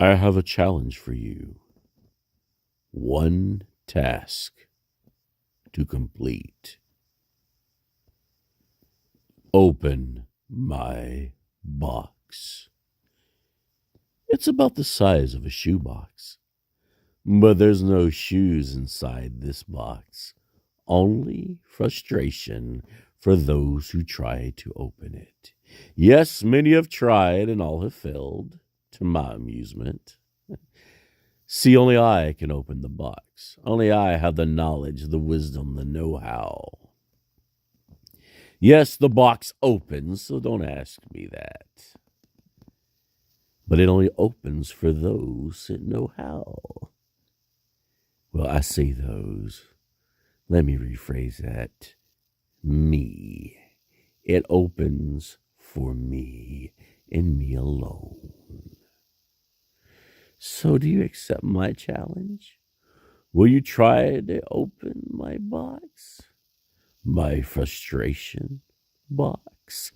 I have a challenge for you. One task to complete. Open my box. It's about the size of a shoebox, but there's no shoes inside this box. Only frustration for those who try to open it. Yes, many have tried and all have failed, to my amusement. See, only I can open the box. Only I have the knowledge, the wisdom, the know-how. Yes, the box opens, so don't ask me that. But it only opens for those that know how. Well, I say those. Let me rephrase that. Me. It opens for me and me alone. So do you accept my challenge? Will you try to open my box? My frustration box?